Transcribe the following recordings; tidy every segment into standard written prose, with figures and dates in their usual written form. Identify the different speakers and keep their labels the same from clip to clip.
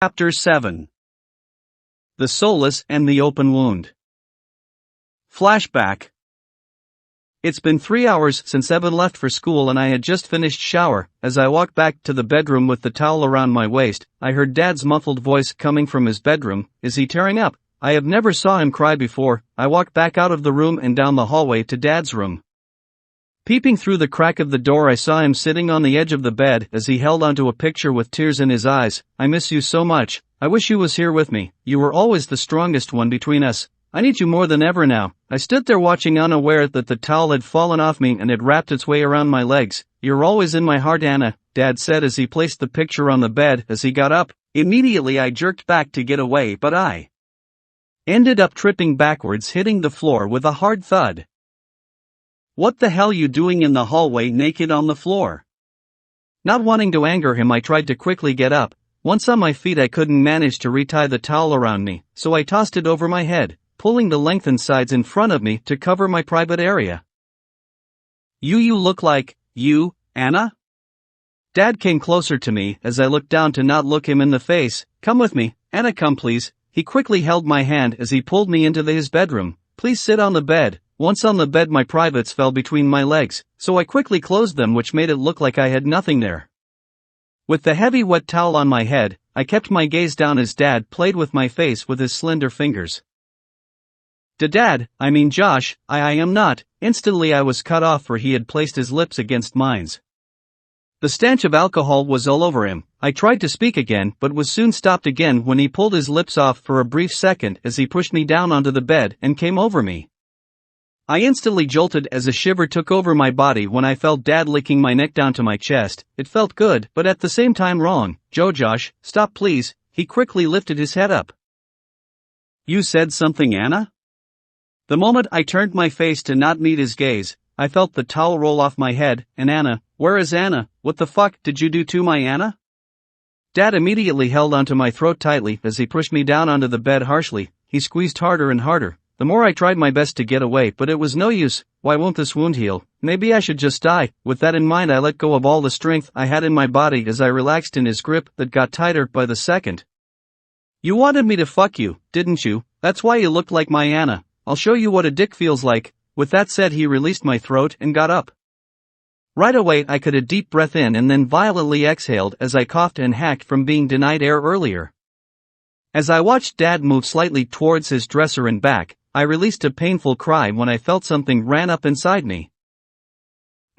Speaker 1: Chapter 7. The Soulless and the Open Wound. Flashback. It's been 3 hours since Evan left for school and I had just finished shower. As I walked back to the bedroom with the towel around my waist, I heard Dad's muffled voice coming from his bedroom. Is he tearing up? I have never saw him cry before. I walked back out of the room and down the hallway to Dad's room. Peeping through the crack of the door, I saw him sitting on the edge of the bed as he held onto a picture with tears in his eyes. I miss you so much. I wish you was here with me. You were always the strongest one between us. I need you more than ever now. I stood there watching, unaware that the towel had fallen off me and had wrapped its way around my legs. You're always in my heart, Anna, Dad said as he placed the picture on the bed. As he got up, immediately I jerked back to get away, but I ended up tripping backwards, hitting the floor with a hard thud. What the hell you doing in the hallway naked on the floor? Not wanting to anger him, I tried to quickly get up. Once on my feet, I couldn't manage to retie the towel around me, so I tossed it over my head, pulling the lengthened sides in front of me to cover my private area. You look like, you, Anna? Dad came closer to me as I looked down to not look him in the face. Come with me, Anna, come please. He quickly held my hand as he pulled me into his bedroom. Please sit on the bed. Once on the bed, my privates fell between my legs, so I quickly closed them, which made it look like I had nothing there. With the heavy wet towel on my head, I kept my gaze down as Dad played with my face with his slender fingers. Dad, I mean Josh, I am not. Instantly I was cut off, for he had placed his lips against mine. The stench of alcohol was all over him. I tried to speak again, but was soon stopped again when he pulled his lips off for a brief second as he pushed me down onto the bed and came over me. I instantly jolted as a shiver took over my body when I felt Dad licking my neck down to my chest. It felt good, but at the same time wrong. Josh, stop please. He quickly lifted his head up. You said something, Anna? The moment I turned my face to not meet his gaze, I felt the towel roll off my head. And Anna, where is Anna? What the fuck did you do to my Anna? Dad immediately held onto my throat tightly as he pushed me down onto the bed harshly. He squeezed harder and harder. The more I tried my best to get away, but it was no use. Why won't this wound heal? Maybe I should just die. With that in mind, I let go of all the strength I had in my body as I relaxed in his grip that got tighter by the second. You wanted me to fuck you, didn't you? That's why you looked like my Anna. I'll show you what a dick feels like. With that said, he released my throat and got up. Right away, I took a deep breath in and then violently exhaled as I coughed and hacked from being denied air earlier. As I watched Dad move slightly towards his dresser and back, I released a painful cry when I felt something ran up inside me.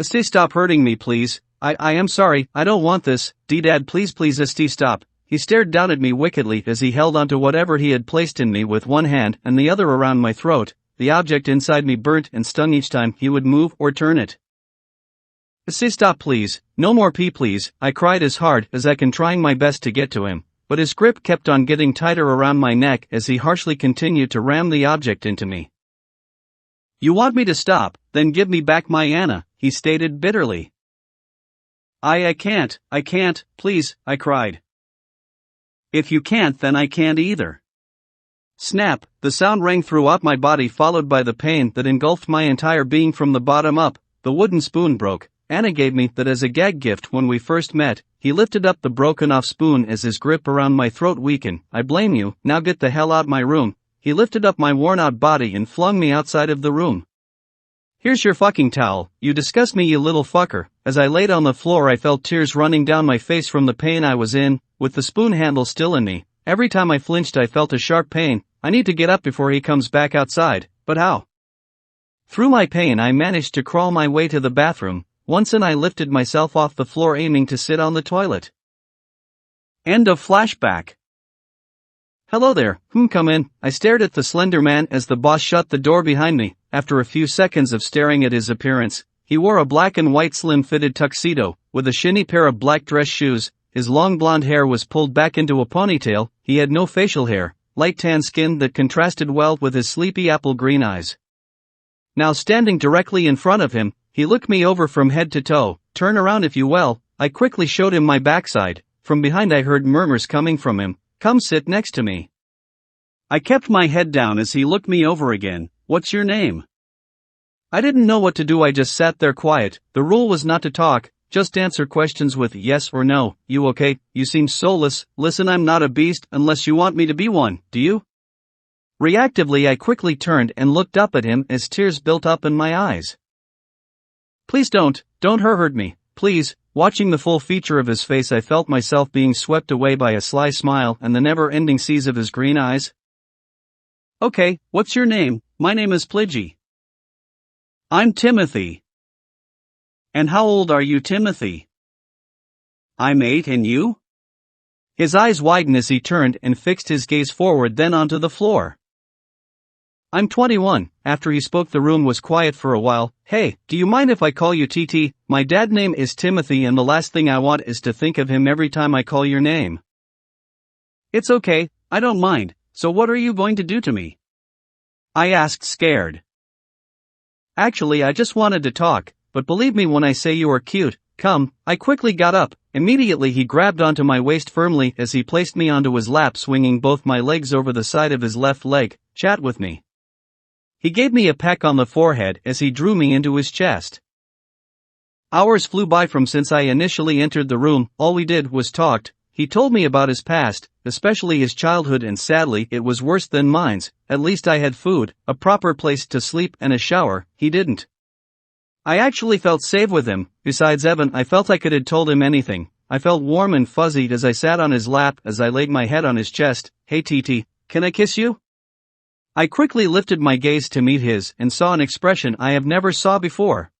Speaker 1: Stop hurting me, please. I am sorry, I don't want this. Dad, please stop. He stared down at me wickedly as he held onto whatever he had placed in me with one hand and the other around my throat. The object inside me burnt and stung each time he would move or turn it. Stop please, no more pee please, I cried as hard as I can, trying my best to get to him. But his grip kept on getting tighter around my neck as he harshly continued to ram the object into me. You want me to stop? Then give me back my Anna, he stated bitterly. I can't, please, I cried. If you can't, then I can't either. Snap, the sound rang throughout my body, followed by the pain that engulfed my entire being from the bottom up. The wooden spoon broke. Anna gave me that as a gag gift when we first met. He lifted up the broken off spoon as his grip around my throat weakened. I blame you, now get the hell out my room. He lifted up my worn out body and flung me outside of the room. Here's your fucking towel, you disgust me, you little fucker. As I laid on the floor, I felt tears running down my face from the pain I was in, with the spoon handle still in me. Every time I flinched, I felt a sharp pain. I need to get up before he comes back outside, but how? Through my pain, I managed to crawl my way to the bathroom. Once in, I lifted myself off the floor, aiming to sit on the toilet. End of flashback. Hello there, come in. I stared at the slender man as the boss shut the door behind me. After a few seconds of staring at his appearance, he wore a black and white slim-fitted tuxedo, with a shiny pair of black dress shoes. His long blonde hair was pulled back into a ponytail. He had no facial hair, light tan skin that contrasted well with his sleepy apple green eyes. Now standing directly in front of him, he looked me over from head to toe. Turn around if you will. I quickly showed him my backside. From behind I heard murmurs coming from him. Come sit next to me. I kept my head down as he looked me over again. What's your name? I didn't know what to do. I just sat there quiet. The rule was not to talk. just answer questions with yes or no. You okay? You seem soulless. Listen, I'm not a beast unless you want me to be one, do you? Reactively, I quickly turned and looked up at him as tears built up in my eyes. Please don't hurt me, please. Watching the full feature of his face, I felt myself being swept away by a sly smile and the never-ending seas of his green eyes. Okay, what's your name? My name is Plidgy. I'm Timothy. And how old are you, Timothy? I'm 8, and you? His eyes widened as he turned and fixed his gaze forward, then onto the floor. I'm 21. After he spoke, the room was quiet for a while. Hey, do you mind if I call you TT? My dad's name is Timothy, and the last thing I want is to think of him every time I call your name. It's okay, I don't mind. So what are you going to do to me? I asked, scared. Actually, I just wanted to talk, but believe me when I say you are cute. Come. I quickly got up. Immediately he grabbed onto my waist firmly as he placed me onto his lap, swinging both my legs over the side of his left leg. Chat with me. He gave me a peck on the forehead as he drew me into his chest. Hours flew by from since I initially entered the room. All we did was talked. He told me about his past, especially his childhood, and sadly it was worse than mine's. At least I had food, a proper place to sleep, and a shower. He didn't. I actually felt safe with him. Besides Evan, I felt I could have told him anything. I felt warm and fuzzy as I sat on his lap as I laid my head on his chest. Hey TT, can I kiss you? I quickly lifted my gaze to meet his and saw an expression I have never saw before.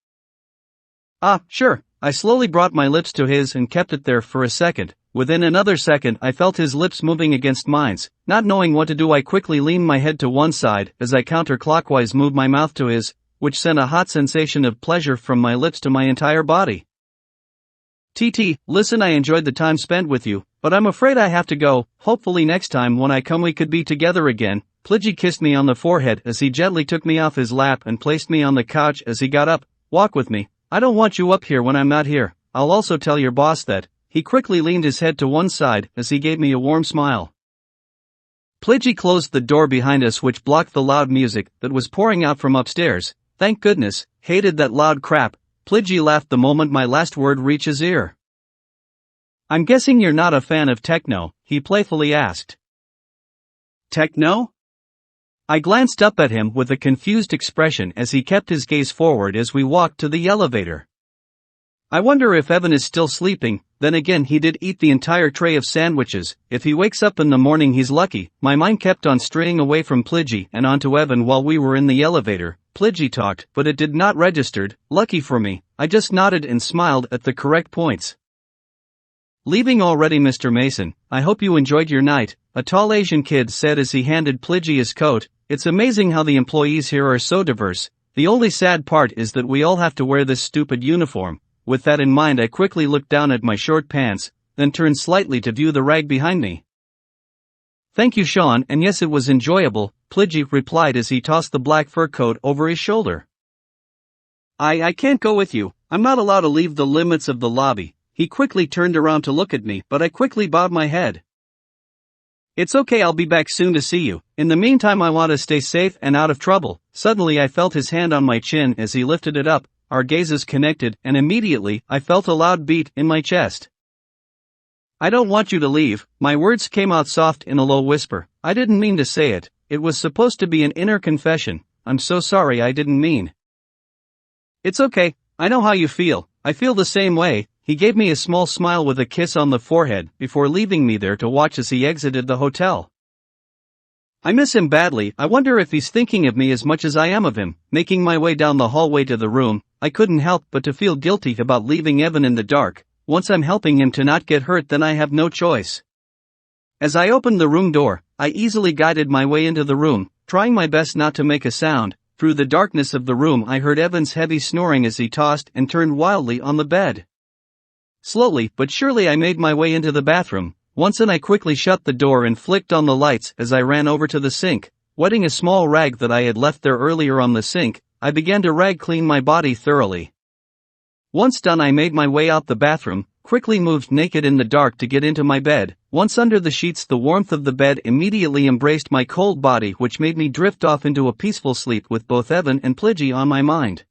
Speaker 1: Ah, sure. I slowly brought my lips to his and kept it there for a second. Within another second I felt his lips moving against mine. Not knowing what to do, I quickly leaned my head to one side as I counterclockwise moved my mouth to his, which sent a hot sensation of pleasure from my lips to my entire body. TT, listen, I enjoyed the time spent with you, but I'm afraid I have to go. Hopefully next time when I come we could be together again. Plidgy kissed me on the forehead as he gently took me off his lap and placed me on the couch as he got up. Walk with me. I don't want you up here when I'm not here. I'll also tell your boss that. He quickly leaned his head to one side as he gave me a warm smile. Plidgy closed the door behind us, which blocked the loud music that was pouring out from upstairs. Thank goodness. Hated that loud crap. Plidgy laughed the moment my last word reached his ear. I'm guessing you're not a fan of techno, he playfully asked. Techno? I glanced up at him with a confused expression as he kept his gaze forward as we walked to the elevator. I wonder if Evan is still sleeping. Then again, he did eat the entire tray of sandwiches. If he wakes up in the morning, he's lucky. My mind kept on straying away from Plidgy and onto Evan while we were in the elevator. Plidgy talked, but it did not register. Lucky for me, I just nodded and smiled at the correct points. Leaving already, Mr. Mason? I hope you enjoyed your night, a tall Asian kid said as he handed Plidgy his coat. It's amazing how the employees here are so diverse. The only sad part is that we all have to wear this stupid uniform. With that in mind, I quickly looked down at my short pants, then turned slightly to view the rag behind me. Thank you, Sean, and yes, it was enjoyable, Plidgy replied as he tossed the black fur coat over his shoulder. I can't go with you. I'm not allowed to leave the limits of the lobby. He quickly turned around to look at me, but I quickly bowed my head. It's okay, I'll be back soon to see you. In the meantime, I want to stay safe and out of trouble. Suddenly I felt his hand on my chin as he lifted it up. Our gazes connected, and immediately I felt a loud beat in my chest. I don't want you to leave. My words came out soft in a low whisper. I didn't mean to say it. It was supposed to be an inner confession. I'm so sorry, I didn't mean. It's okay. I know how you feel. I feel the same way. He gave me a small smile with a kiss on the forehead before leaving me there to watch as he exited the hotel. I miss him badly. I wonder if he's thinking of me as much as I am of him. Making my way down the hallway to the room, I couldn't help but to feel guilty about leaving Evan in the dark. Once I'm helping him to not get hurt, then I have no choice. As I opened the room door, I easily guided my way into the room, trying my best not to make a sound. Through the darkness of the room, I heard Evan's heavy snoring as he tossed and turned wildly on the bed. Slowly but surely I made my way into the bathroom. Once in, I quickly shut the door and flicked on the lights as I ran over to the sink. Wetting a small rag that I had left there earlier on the sink, I began to rag clean my body thoroughly. Once done, I made my way out the bathroom, quickly moved naked in the dark to get into my bed. Once under the sheets, the warmth of the bed immediately embraced my cold body, which made me drift off into a peaceful sleep with both Evan and Plidgy on my mind.